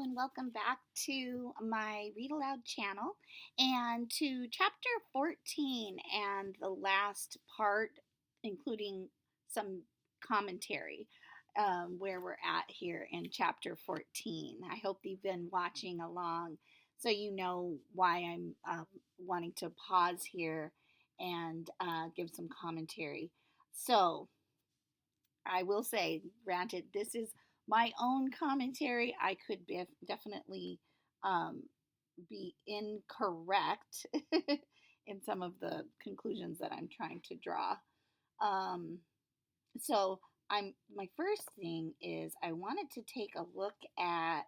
Hello and welcome back to my Read Aloud channel and to chapter 14 and the last part, including some commentary where we're at here in chapter 14. I hope you've been watching along so you know why I'm wanting to pause here and give some commentary. So, I will say, granted, this is my own commentary. I could definitely um, be incorrect in some of the conclusions that I'm trying to draw. Um, so my first thing is I wanted to take a look at.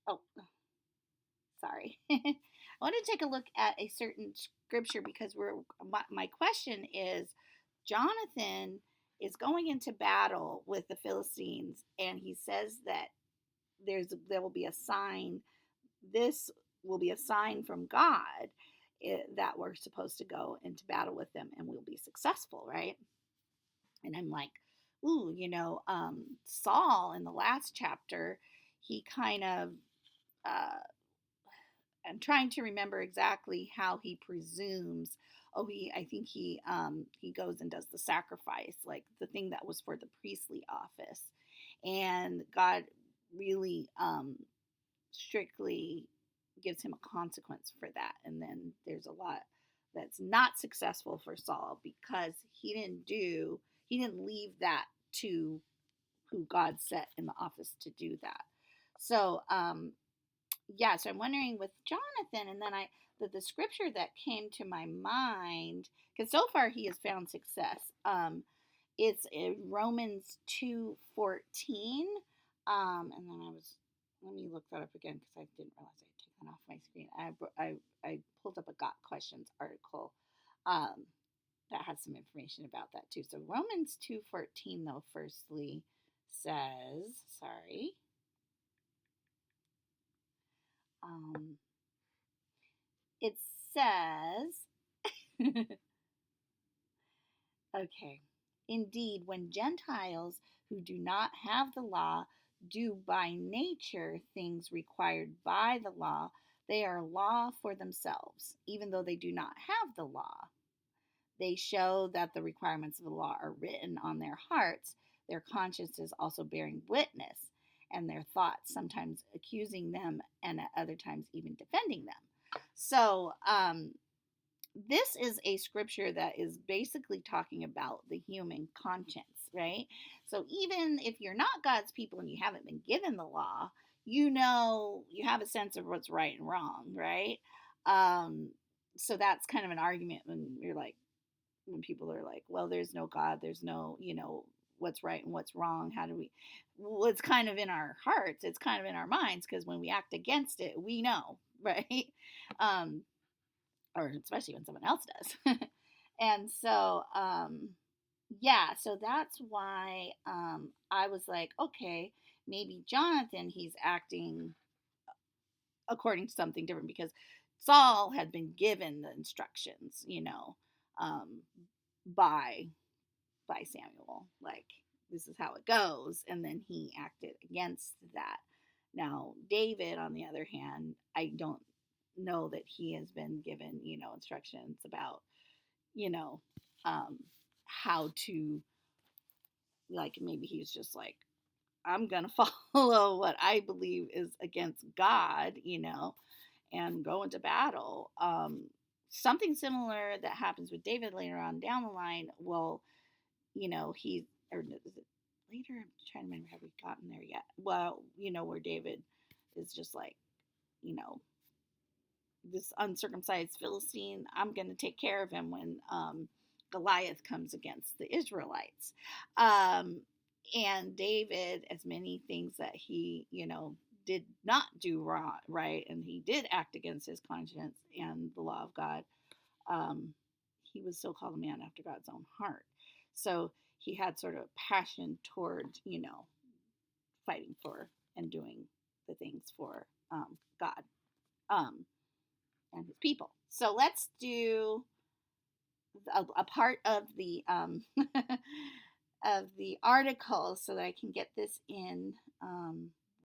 Oh, sorry. I wanted to take a look at a certain scripture because my question is Jonathan is going into battle with the Philistines, and he says that there will be a sign. This will be a sign from God that we're supposed to go into battle with them, and we'll be successful, right? And I'm like, ooh, Saul in the last chapter, he kind of. I'm trying to remember exactly how he presumes. Oh, I think he goes and does the sacrifice, like the thing that was for the priestly office, and God really strictly gives him a consequence for that. And then there's a lot that's not successful for Saul because he didn't leave that to who God set in the office to do that. So yeah, so I'm wondering with Jonathan, and then the scripture that came to my mind, because so far he has found success. It's in Romans 2:14, and then let me look that up again because I didn't realize I had taken off my screen. I pulled up a Got Questions article um, that has some information about that too. So Romans 2:14 though, firstly says, sorry. Um, it says, okay, indeed, when Gentiles who do not have the law do by nature things required by the law, they are law for themselves, even though they do not have the law. They show that the requirements of the law are written on their hearts, their consciences also bearing witness, and their thoughts sometimes accusing them and at other times even defending them. So, this is a scripture that is basically talking about the human conscience, right? So even if you're not God's people and you haven't been given the law, you have a sense of what's right and wrong, right? Um, so that's kind of an argument when people are like, well, there's no God, there's no, what's right and what's wrong. How do we, well, it's kind of in our hearts, it's kind of in our minds, because when we act against it, we know, right? Um, or especially when someone else does. And so, yeah, so that's why I was like, okay, maybe Jonathan, he's acting according to something different because Saul had been given the instructions, um, by Samuel, like this is how it goes, and then he acted against that. Now, David, on the other hand, I don't know that he has been given, instructions about, you know, um, how to, like, maybe he's just like, I'm going to follow what I believe is against God, and go into battle. Something similar that happens with David later on down the line. Well, or is it later? I'm trying to remember, have we gotten there yet? Well, where David is just like, you know, this uncircumcised Philistine, I'm going to take care of him when Goliath comes against the Israelites. Um, and David, as many things that he, did not do wrong, right, and he did act against his conscience and the law of God, he was still called a man after God's own heart. So he had sort of passion toward, fighting for and doing the things for God. Um, and his people. So let's do a part of the of the article so that I can get this in